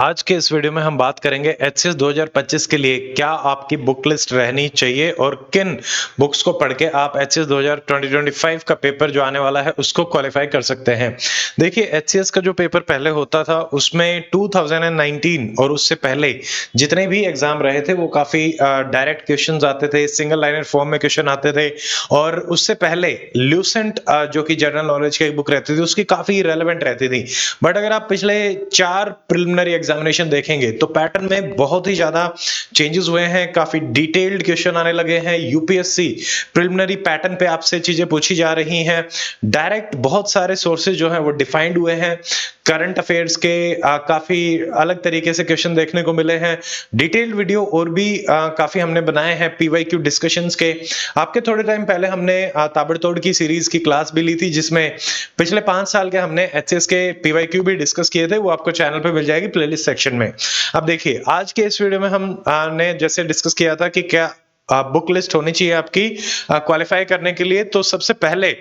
आज के इस वीडियो में हम बात करेंगे एचसीएस 2025 के लिए क्या आपकी बुक लिस्ट रहनी चाहिए और किन बुक्स को पढ़ के आप एचसीएस 2025 का पेपर जो आने वाला है उसको क्वालिफाई कर सकते हैं। देखिए, एचसीएस का जो पेपर पहले होता था उसमें 2019 और उससे पहले जितने भी एग्जाम रहे थे वो काफी डायरेक्ट क्वेश्चंस आते थे, सिंगल लाइनर फॉर्म में क्वेश्चन आते थे। और उससे पहले ल्यूसेंट जो कि जनरल नॉलेज की एक बुक रहती थी उसकी काफी रेलेवेंट रहती थी। बट अगर आप पिछले 4 प्रिलिमिनरी एग्जामिनेशन देखेंगे तो पैटर्न में बहुत ही ज्यादा चेंजेस हुए हैं, काफी डिटेल्ड क्वेश्चन आने लगे हैं। यूपीएससी प्रिलिमिनरी पैटर्न पे आपसे चीजें पूछी जा रही हैं। डायरेक्ट बहुत सारे सोर्सेज जो हैं वो डिफाइंड हुए हैं। करंट अफेयर्स के काफी अलग तरीके से क्वेश्चन देखने को मिले हैं। डिटेल्ड वीडियो और भी काफी हमने बनाए हैं पीवाईक्यू डिस्कशंस के। आपके थोड़े टाइम पहले हमने ताबड़तोड़ की सीरीज की क्लास भी ली थी जिसमें पिछले 5 साल के हमने एचएस के पीवाईक्यू भी डिस्कस किए थे, वो आपको चैनल पे मिल जाएगी प्लेलिस्ट सेक्शन में। अब देखिए, आज के इस वीडियो में हम ने जैसे डिस्कस किया था कि क्या बुक लिस्ट होनी चाहिए आपकी क्वालिफाई करने के लिए, तो सबसे पहले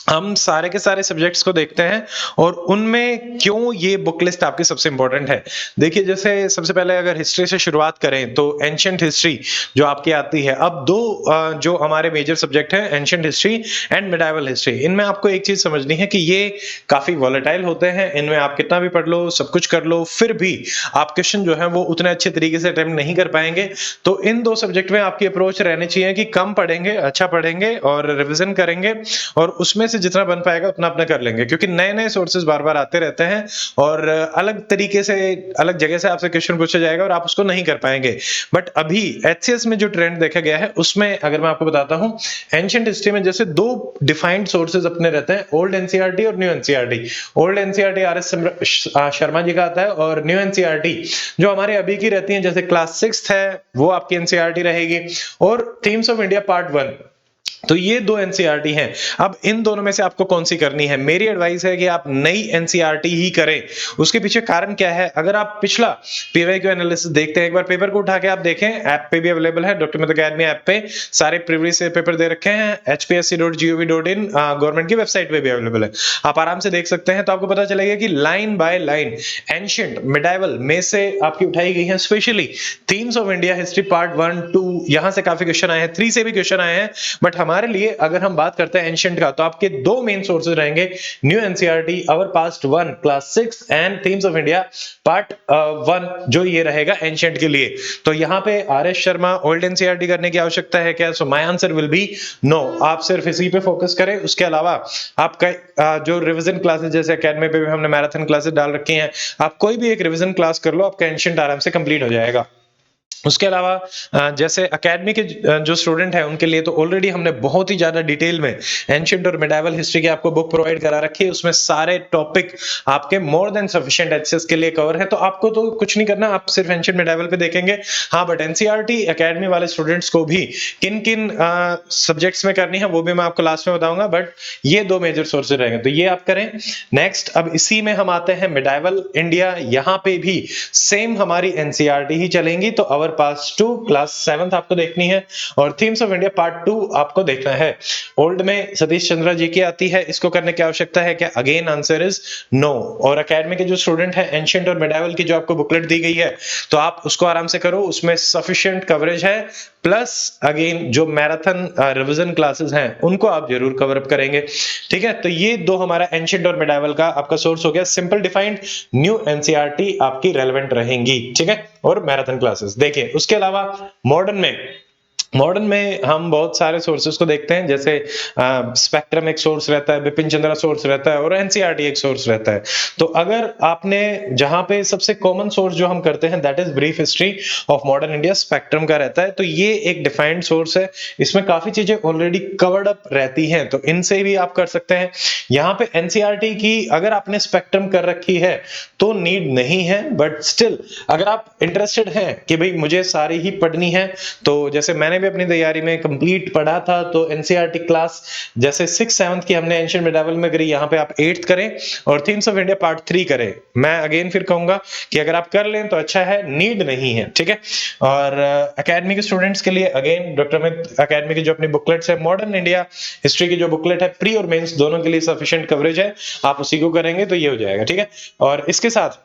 हम सारे के सारे सब्जेक्ट्स को देखते हैं और उनमें क्यों ये बुक लिस्ट आपकी सबसे इंपॉर्टेंट है। देखिए, जैसे सबसे पहले अगर हिस्ट्री से शुरुआत करें तो एंशिएंट हिस्ट्री जो आपकी आती है। अब दो जो हमारे मेजर सब्जेक्ट है, ancient history and medieval history, इनमें आपको एक चीज समझनी है कि ये काफी वॉलेटाइल होते हैं। इनमें आप कितना भी पढ़ लो, सब कुछ कर लो, फिर भी आप क्वेश्चन जो है वो उतने अच्छे तरीके से अटेम्प्ट नहीं कर पाएंगे। तो इन दो सब्जेक्ट में आपकी अप्रोच रहनी चाहिए कि कम पढ़ेंगे, अच्छा पढ़ेंगे और रिविजन करेंगे और उसमें जितना बन पाएगा उतना अपना कर लेंगे, क्योंकि नए नए सोर्सेज बार बार आते रहते हैं और अलग तरीके से अलग जगह से आपसे क्वेश्चन पूछा जाएगा और आप उसको नहीं कर पाएंगे। बट अभी एचसीएस में जो ट्रेंड देखा गया है उसमें अगर मैं आपको बताता हूं, एंशिएंट हिस्ट्री में जैसे दो डिफाइंड सोर्सेज अपने रहते हैं, ओल्ड एनसीईआरटी और new NCERT. Old NCERT RS Sharma ji का आता है और न्यू एनसीईआरटी जो हमारे अभी की रहती है, जैसे क्लास 6 है वो आपकी एनसीईआरटी रहेगी, और थीम्स ऑफ इंडिया पार्ट 1। तो ये दो एनसीईआरटी हैं। अब इन दोनों में से आपको कौन सी करनी है? मेरी एडवाइस है कि आप नई एनसीईआरटी ही करें। उसके पीछे कारण क्या है? अगर आप पिछला पीवाईक्यू एनालिसिस देखते हैं, एक बार पेपर को उठा के आप देखें, ऐप पे भी अवेलेबल है, डॉक्टर मित्तल अकेडमी ऐप पे सारे प्रीवियस पेपर दे रखे हैं। hpsc.gov.in गवर्नमेंट की वेबसाइट पे भी अवेलेबल है, आप आराम से देख सकते हैं। तो आपको पता चलेगा कि line by line ancient medieval में से आपकी उठाई गई है। Specially themes of India history part 1 2 यहां से काफी क्वेश्चन आए हैं, 3 से भी क्वेश्चन आए हैं। बट हमारे लिए अगर हम बात करते हैं एंशिएंट का, तो आपके दो मेन सोर्सेज रहेंगे, new NCERT our past 1 class 6 and themes of India part 1 जो ये रहेगा एंशिएंट के लिए। तो यहां पे आरएस शर्मा ओल्ड एनसीईआरटी करने की आवश्यकता है क्या? So my answer will be no. आप सिर्फ इसी पे फोकस करें। उसके अलावा आपका जो रिवीजन क्लासेस, जैसे एकेडमी पे भी हमने मैराथन क्लासेस डाल रखी हैं, आप कोई भी एक रिवीजन क्लास कर लो, आपका एंशिएंट आराम से कंप्लीट हो जाएगा। उसके अलावा जैसे एकेडमी के जो स्टूडेंट हैं उनके लिए तो ऑलरेडी हमने बहुत ही ज्यादा डिटेल में एंशिएंट और मिडाइवल हिस्ट्री की आपको बुक प्रोवाइड करा रखी है। उसमें सारे टॉपिक आपके मोर देन सफिशिएंट एक्सेस के लिए कवर है। तो आपको तो कुछ नहीं करना, आप सिर्फ एंशिएंट मिडाइवल पे देखेंगे। हाँ, बट एनसीईआरटी एकेडमी वाले स्टूडेंट्स को भी किन किन सब्जेक्ट्स में करनी है वो भी मैं आपको लास्ट में बताऊंगा। बट ये दो मेजर सोर्सेज रहेंगे, तो ये आप करें। नेक्स्ट, अब इसी में हम आते हैं मिडाइवल इंडिया। यहाँ पे भी सेम हमारी एनसीईआरटी ही चलेंगी। तो अवर पास 2 क्लास 7 आपको देखनी है और थीम्स ऑफ इंडिया पार्ट 2 आपको देखना है। ओल्ड में सतीश चंद्रा जी की आती है, इसको करने की आवश्यकता है क्या? Again answer is no. और एकेडमी के जो स्टूडेंट है, एंशिएंट और मिडाइवल की जो आपको बुकलेट दी गई है तो आप उसको आराम से करो, उसमें सफिशिएंट कवरेज है। प्लस अगेन जो मैराथन रिवीजन क्लासेस हैं उनको आप जरूर कवर अप करेंगे। ठीक है, तो ये दो हमारा एंशिएंट और मिडाइवल का आपका सोर्स हो गया। सिंपल डिफाइंड न्यू एनसीईआरटी आपकी रेलेवेंट रहेंगी, ठीक है, और मैराथन क्लासेस। देखिए, उसके अलावा मॉडर्न में हम बहुत सारे सोर्सेज को देखते हैं, जैसे स्पेक्ट्रम एक सोर्स रहता है, बिपिन चंद्रा सोर्स रहता है और एनसीईआरटी एक सोर्स रहता है। तो अगर आपने जहां पे सबसे कॉमन सोर्स जो हम करते हैं that is brief history of modern India, spectrum का रहता है। तो ये एक डिफाइंड सोर्स है, इसमें काफी चीजें ऑलरेडी कवर्ड अप रहती हैं, तो इनसे भी आप कर सकते हैं। यहाँ पे एनसीईआरटी की अगर आपने स्पेक्ट्रम कर रखी है तो नीड नहीं है, बट स्टिल अगर आप इंटरेस्टेड हैं कि भाई मुझे सारी ही पढ़नी है, तो जैसे मैंने अपनी तैयारी में कंप्लीट पढ़ा था, तो एनसीईआरटी क्लास जैसे 6-7 की हमने एंशिएंट मिडाइवल में करी, यहाँ पे आप 8th करें और थीम्स ऑफ इंडिया पार्ट 3 करें। मैं अगेन फिर कहूंगा कि अगर आप कर लें तो अच्छा है, नीड नहीं है, ठीक है। और एकेडमी के स्टूडेंट्स के लिए अगेन डॉक्टर मित्तल एकेडमी की जो अपनी बुकलेट्स है, मॉडर्न इंडिया हिस्ट्री की जो बुकलेट है, प्री और मेंस दोनों के लिए सफिशिएंट कवरेज है, आप उसी को करेंगे तो ये हो जाएगा, ठीक है। और इसके साथ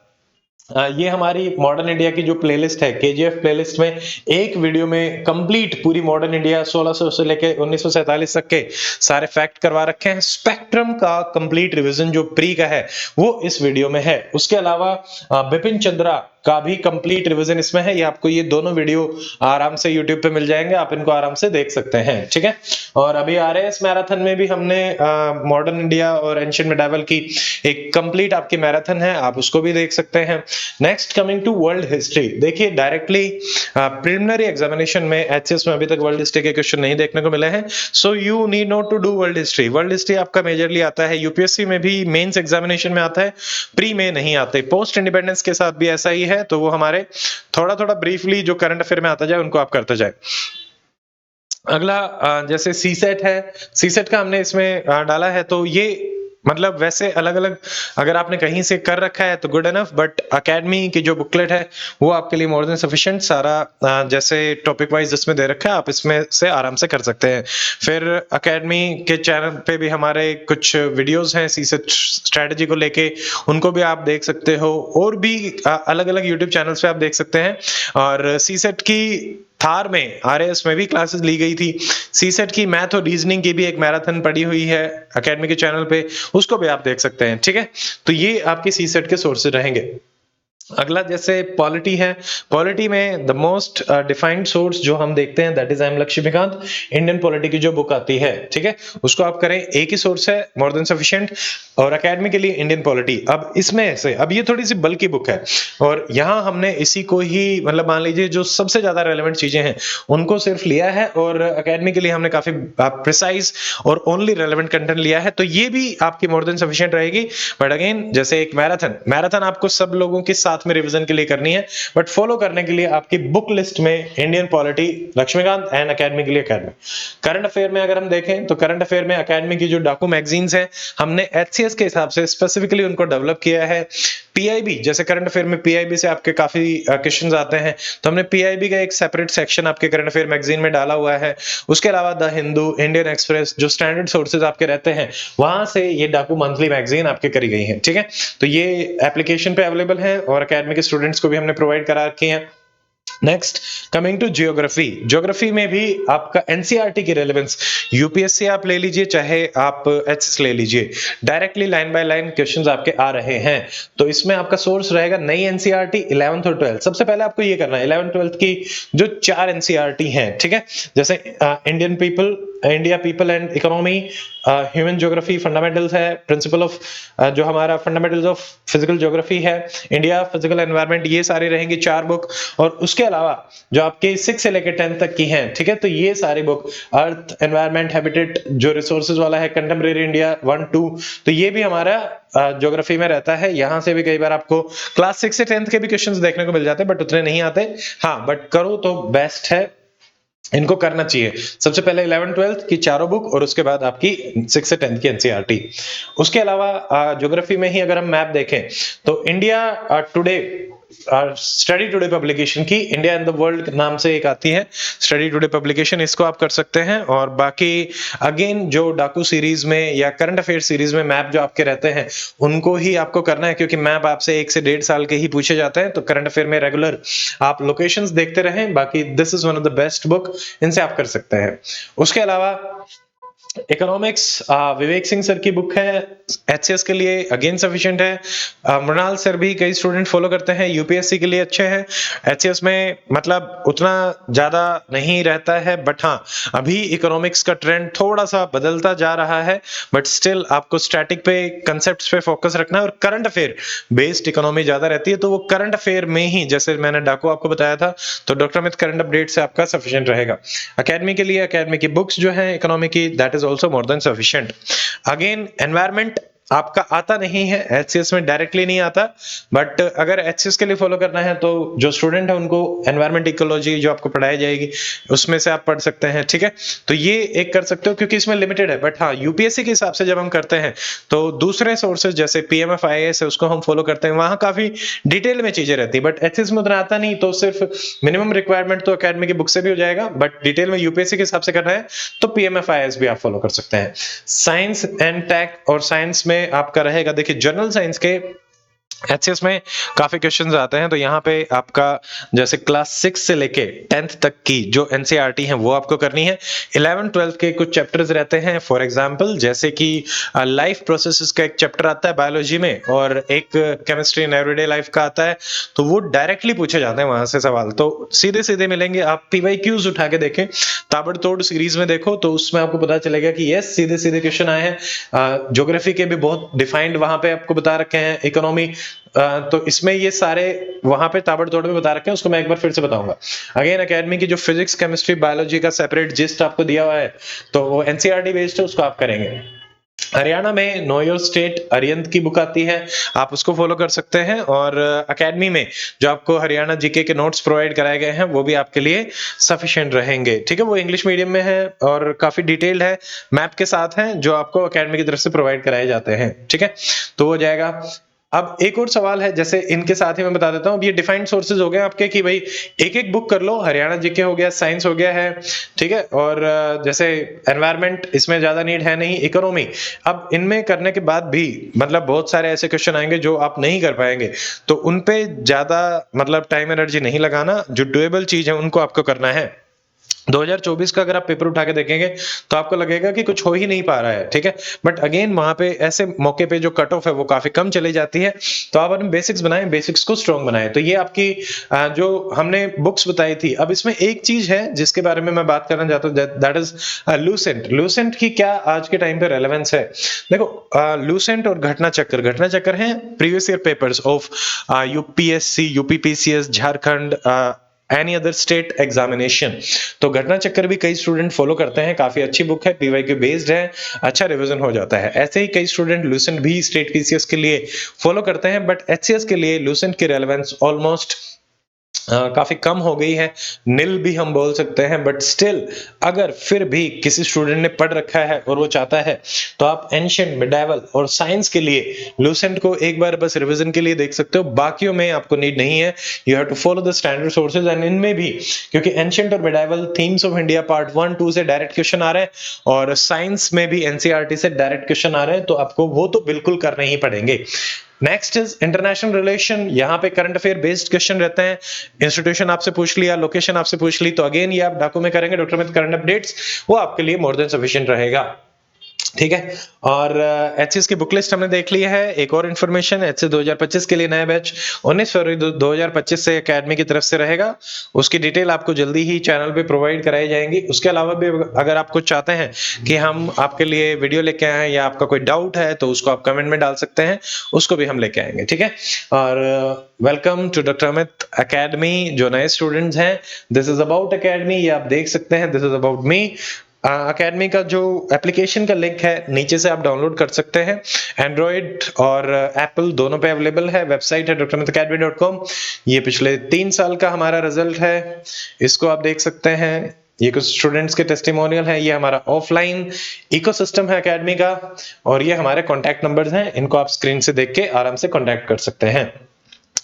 ये हमारी मॉडर्न इंडिया की जो प्लेलिस्ट है, केजीएफ प्लेलिस्ट में एक वीडियो में कंप्लीट पूरी मॉडर्न इंडिया 1600 से लेके 1947 तक के सारे फैक्ट करवा रखे हैं। स्पेक्ट्रम का कंप्लीट रिवीजन जो प्री का है वो इस वीडियो में है। उसके अलावा बिपिन चंद्रा का भी कंप्लीट रिवीजन इसमें है। ये आपको ये दोनों वीडियो आराम से यूट्यूब पे मिल जाएंगे, आप इनको आराम से देख सकते हैं, ठीक है। और अभी आरएएस मैराथन में भी हमने मॉडर्न इंडिया और एंशिएंट मेडावल की एक कंप्लीट आपकी मैराथन है, आप उसको भी देख सकते हैं। Next coming to world history, देखिए डायरेक्टली प्रिलिमिनरी एग्जामिनेशन में एचएस में अभी तक वर्ल्ड हिस्ट्री के क्वेश्चन नहीं देखने को मिले हैं, so you need not to do world history. World history आपका मेजरली आता है यूपीएससी में भी, मेंस एग्जामिनेशन में आता है, प्री में नहीं आते। पोस्ट इंडिपेंडेंस के साथ भी ऐसा ही है, तो वो हमारे थोड़ा थोड़ा ब्रीफली जो करंट अफेयर में आता जाए उनको आप करते जाए। अगला जैसे सीसेट है, सीसेट का हमने इसमें डाला है, तो ये मतलब वैसे अलग अलग अगर आपने कहीं से कर रखा है तो गुड इनफ, बट एकेडमी की जो बुकलेट है वो आपके लिए मोर देन सफिशिएंट। सारा जैसे टॉपिक वाइज जिसमें दे रखा है आप इसमें से आराम से कर सकते हैं। फिर एकेडमी के चैनल पे भी हमारे कुछ वीडियोस हैं सीसेट स्ट्रेटजी को लेके, उनको भी आप देख सकते हो, और भी अलग अलग यूट्यूब चैनल्स पे आप देख सकते हैं। और सीसेट की थार में आरएएस में भी क्लासेस ली गई थी। सीसेट की मैथ और रीजनिंग की भी एक मैराथन पड़ी हुई है एकेडमी के चैनल पे, उसको भी आप देख सकते हैं, ठीक है। तो ये आपके सीसेट के सोर्सेज रहेंगे। अगला जैसे पॉलिटी है, पॉलिटी में द मोस्ट डिफाइंड सोर्स जो हम देखते हैं that is I M Laxmikanth, Indian polity की जो बुक आती है, ठीक है, उसको आप करें, एक ही सोर्स है, मोर देन सफिशिएंट। और एकेडमी के लिए इंडियन पॉलिटी, अब इसमें से अब ये थोड़ी सी बल्कि बुक है, और यहाँ हमने इसी को ही मतलब मान लीजिए जो सबसे ज्यादा रेलेवेंट चीजें हैं उनको सिर्फ लिया है, और एकेडमी के लिए हमने काफी प्रिसाइज और ओनली रेलेवेंट कंटेंट लिया है, तो ये भी आपकी मोर देन सफिशिएंट रहेगी। बट अगेन जैसे एक मैराथन आपको सब लोगों के साथ में रिवीजन के लिए करनी है, बट फॉलो करने के लिए आपकी बुक लिस्ट में Indian polity, Laxmikanth, and academy के लिए एकेडमी। करंट अफेयर में अगर हम देखें तो करंट अफेयर में एकेडमी की जो डाकू मैगजीन्स हैं हमने एचसीएस के हिसाब से स्पेसिफिकली उनको डेवलप किया है। पीआईबी, जैसे करंट अफेयर में पीआईबी से आपके काफी क्वेश्चंस आते हैं, तो हमने पीआईबी का एक सेपरेट सेक्शन आपके करंट अफेयर मैगजीन में डाला हुआ है। उसके अलावा द हिंदू, इंडियन एक्सप्रेस, जो स्टैंडर्ड सोर्सेज आपके रहते हैं वहां से ये डाकू मंथली मैगजीन आपके करी गई है, ठीक है। तो ये एप्लीकेशन पे अवेलेबल है और एकेडमी के स्टूडेंट्स को भी हमने प्रोवाइड करा रखी है। Next coming to geography, geography में भी आपका एनसीईआरटी की रेलेवेंस, यूपीएससी आप ले लीजिए चाहे आप एचएस ले लीजिए, directly line by line questions आपके आ रहे हैं। तो इसमें आपका सोर्स रहेगा नई एनसीईआरटी 11th और 12th। सबसे पहले आपको ये करना है 11th 12th की जो 4 एनसीईआरटी हैं, ठीक है, जैसे Indian people, India people and economy, human geography fundamentals है, प्रिंसिपल ऑफ जो हमारा फंडामेंटल्स ऑफ फिजिकल ज्योग्राफी है, इंडिया फिजिकल एनवायरनमेंट, ये सारी रहेंगी 4 बुक। और उसके अलावा जो आपके 6 से लेकर 10 तक की हैं, ठीक है, तो ये सारी बुक अर्थ, एनवायरनमेंट, हैबिटेट, जो रिसोर्सेज वाला है, कंटेम्परेरी इंडिया 1 2, तो ये भी हमारा ज्योग्राफी में रहता है। यहां से भी कई बार आपको क्लास 6 से 10th के भी क्वेश्चंस देखने को मिल जाते हैं, बट उतने नहीं आते। हाँ, बट करो तो बेस्ट है, इनको करना चाहिए। सबसे पहले 11th 12th की चारों बुक और उसके बाद आपकी 6 से 10th की एनसीईआरटी। उसके अलावा ज्योग्राफी में ही अगर हम मैप देखें तो India today, study today publication की इंडिया इन द वर्ल्ड नाम से एक आती है स्टडी टुडे पब्लिकेशन, इसको आप कर सकते हैं। और बाकी अगेन जो डाकू सीरीज में या करंट अफेयर सीरीज में मैप जो आपके रहते हैं उनको ही आपको करना है, क्योंकि मैप आपसे 1 से 1.5 साल के ही पूछे जाते हैं। तो करंट अफेयर में रेगुलर आप लोकेशंस देखते रहें। बाकी this is one of the best book, इनसे आप कर सकते हैं। उसके अलावा इकोनॉमिक्स विवेक सिंह सर की बुक है, एचसीएस के लिए अगेन सफिशिएंट है। मृणाल सर भी कई स्टूडेंट फॉलो करते हैं, यूपीएससी के लिए अच्छे हैं। एचसीएस में मतलब उतना ज्यादा नहीं रहता है, बट हाँ अभी इकोनॉमिक्स का ट्रेंड थोड़ा सा बदलता जा रहा है, बट स्टिल आपको स्टैटिक पे, कंसेप्ट्स पे फोकस रखना है और करंट अफेयर बेस्ड इकोनॉमी ज्यादा रहती है, तो वो करंट अफेयर में ही, जैसे मैंने डाकू आपको बताया था, तो डॉक्टर अमित करंट अपडेट से आपका सफिशिएंट रहेगा। एकेडमी के लिए एकेडमी की बुक्स जो है इकोनॉमी की, that is also more than sufficient. Again, environment आपका आता नहीं है, एचसीएस में डायरेक्टली नहीं आता, बट अगर एचसीएस के लिए फॉलो करना है तो जो स्टूडेंट है उनको एनवायरमेंट इकोलॉजी जो आपको पढ़ाई जाएगी उसमें से आप पढ़ सकते हैं, ठीक है। तो ये एक कर सकते हो क्योंकि इसमें लिमिटेड है, बट हाँ यूपीएससी के हिसाब से जब हम करते हैं तो दूसरे सोर्सेज जैसे पीएमएफ आईएएस है उसको हम फॉलो करते हैं, वहां काफी डिटेल में चीजें रहती है, बट एचसीएस में उतना आता नहीं, तो सिर्फ मिनिमम रिक्वायरमेंट तो एकेडमी की बुक से भी हो जाएगा, बट डिटेल में यूपीएससी के हिसाब से करना है तो पीएमएफ आईएएस भी आप फॉलो कर सकते हैं। साइंस एंड टेक और साइंस में आपका रहेगा, देखिए जनरल साइंस के एचसीएस में काफी क्वेश्चंस आते हैं, तो यहाँ पे आपका जैसे क्लास 6 से लेके 10th तक की जो एनसीईआरटी है वो आपको करनी है। 11th 12th के कुछ चैप्टर्स रहते हैं, फॉर एग्जांपल जैसे कि लाइफ प्रोसेसेस का एक चैप्टर आता है बायोलॉजी में, और एक केमिस्ट्री इन एवरीडे लाइफ का आता है, तो वो डायरेक्टली पूछे जाते हैं वहां से सवाल, तो सीधे सीधे मिलेंगे। आप पीवाईक्यूज उठा के देखें, ताबड़तोड़ सीरीज में देखो, तो उसमें आपको पता चलेगा कि यस सीधे सीधे क्वेश्चन आए हैं। ज्योग्राफी के भी बहुत डिफाइंड वहां पे आपको बता रखे हैं, इकोनॉमी, तो इसमें ये सारे वहां पे ताबड़तोड़ में बता रखे हैं, उसको मैं एक बार फिर से बताऊंगा। अगेन एकेडमी की जो फिजिक्स केमिस्ट्री बायोलॉजी का सेपरेट जिस्ट आपको दिया हुआ है, तो वो एनसीईआरटी बेस्ड है, उसको आप करेंगे। हरियाणा में नो योर स्टेट अरियंत की बुक आती है, आप उसको फॉलो कर सकते हैं। और एकेडमी में जो आपको हरियाणा जीके के नोट्स प्रोवाइड कराए गए हैं वो भी आपके लिए सफिशिएंट रहेंगे, ठीक है। वो इंग्लिश मीडियम में है और काफी डिटेल्ड है, मैप के साथ है, जो आपको एकेडमी की तरफ से प्रोवाइड कराए जाते हैं, ठीक है। तो वो जाएगा। अब एक और सवाल है, जैसे इनके साथ ही मैं बता देता हूँ, ये डिफाइंड सोर्सेज हो गए आपके कि भाई एक एक बुक कर लो, हरियाणा जीके हो गया, साइंस हो गया है, ठीक है। और जैसे एनवायरमेंट इसमें ज्यादा नीड है नहीं, इकोनॉमी, अब इनमें करने के बाद भी मतलब बहुत सारे ऐसे क्वेश्चन आएंगे जो आप नहीं कर पाएंगे, तो उनपे ज्यादा मतलब टाइम एनर्जी नहीं लगाना, जो डुएबल चीज है उनको आपको करना है। 2024 का अगर आप पेपर उठा के देखेंगे तो आपको लगेगा कि कुछ हो ही नहीं पा रहा है, ठीक है। बट अगेन वहां पे ऐसे मौके पे जो कट ऑफ है वो काफी कम चली जाती है, तो आप अपने बेसिक्स बनाएं, बेसिक्स को स्ट्रॉन्ग बनाएं। तो ये आपकी जो हमने बुक्स बताई थी। अब इसमें एक चीज है जिसके बारे में मैं बात करना चाहता हूँ, दैट इज लूसेंट। लूसेंट की क्या आज के टाइम पे रेलेवेंस है? देखो, लूसेंट और घटना चक्कर है previous year papers of UPSC, UPPCS, Jharkhand, any other state examination. तो घटना चक्कर भी कई स्टूडेंट फॉलो करते हैं, काफी अच्छी बुक है, पीवाईक्यू बेस्ड है, अच्छा रिवीजन हो जाता है। ऐसे ही कई स्टूडेंट लूसेंट भी स्टेट पीसीएस के लिए फॉलो करते हैं, बट एचसीएस के लिए लूसेंट की रेलेवेंस ऑलमोस्ट काफी कम हो गई है, नील भी हम बोल सकते हैं। बट स्टिल अगर फिर भी किसी स्टूडेंट ने पढ़ रखा है और वो चाहता है, तो आप एंशिएंट, मिडाइवल और साइंस के लिए लूसेंट को एक बार बस रिवीजन के लिए देख सकते हो, बाकियों में आपको नीड नहीं है। You have to follow the standard sources, and इनमें भी क्योंकि एंशिएंट और medieval themes of India part 1 2 से डायरेक्ट क्वेश्चन आ रहे हैं, और साइंस में भी एनसीईआरटी से डायरेक्ट क्वेश्चन आ रहे हैं, तो आपको वो तो बिल्कुल करने ही पड़ेंगे। नेक्स्ट इज इंटरनेशनल रिलेशन, यहाँ पे करंट अफेयर बेस्ड क्वेश्चन रहते हैं, इंस्टीट्यूशन आपसे पूछ लिया, लोकेशन आपसे पूछ ली, तो अगेन ये आप डाकू में करेंगे, डॉक्टर में करंट अपडेट्स, वो आपके लिए मोर देन सफिशिएंट रहेगा, ठीक है। और एचसीएस की बुक लिस्ट हमने देख ली है। एक और इन्फॉर्मेशन, एचसीएस 2025 के लिए नया बैच 19 फरवरी 2025 से एकेडमी की तरफ से रहेगा, उसकी डिटेल आपको जल्दी ही चैनल पे प्रोवाइड कराई जाएंगी। उसके अलावा भी अगर आप कुछ चाहते हैं कि हम आपके लिए वीडियो लेके आए, या आपका कोई डाउट है, तो उसको आप कमेंट में डाल सकते हैं, उसको भी हम लेके आएंगे, ठीक है। और welcome to doctor Amit academy. जो नए स्टूडेंट्स हैं, दिस इज अबाउट अकेडमी, ये आप देख सकते हैं, this is about me. Academy का जो एप्लीकेशन का लिंक है नीचे से आप डाउनलोड कर सकते हैं, एंड्रॉइड और एप्पल दोनों पे अवेलेबल है। वेबसाइट है drmitacademy.com। ये पिछले 3 साल का हमारा रिजल्ट है, इसको आप देख सकते हैं। ये कुछ स्टूडेंट्स के टेस्टिमोनियल है, ये हमारा ऑफलाइन इकोसिस्टम है एकेडमी का, और ये हमारे कॉन्टैक्ट नंबर्स हैं, इनको आप स्क्रीन से देख के आराम से कॉन्टैक्ट कर सकते हैं।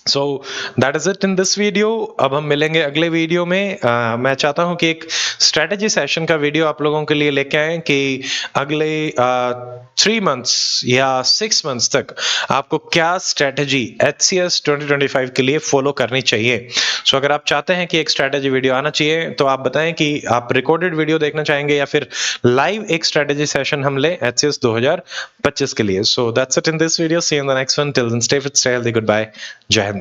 So that is it in this video. अब हम मिलेंगे अगले वीडियो में। मैं चाहता हूं कि एक स्ट्रेटेजी सेशन का वीडियो आप लोगों के लिए लेके आए, कि अगले 3 मंथ्स या 6 मंथ्स तक आपको क्या स्ट्रेटेजी एचसीएस 2025 के लिए फॉलो करनी चाहिए। सो अगर आप चाहते हैं कि एक स्ट्रेटेजी वीडियो आना चाहिए, तो आप बताएं कि आप रिकॉर्डेड वीडियो देखना चाहेंगे या फिर लाइव एक स्ट्रेटेजी सेशन हम ले एचसीएस 2025 के लिए। So that's it in this video, see you in the next one, till then stay fit, stay healthy, goodbye, जय हिंद।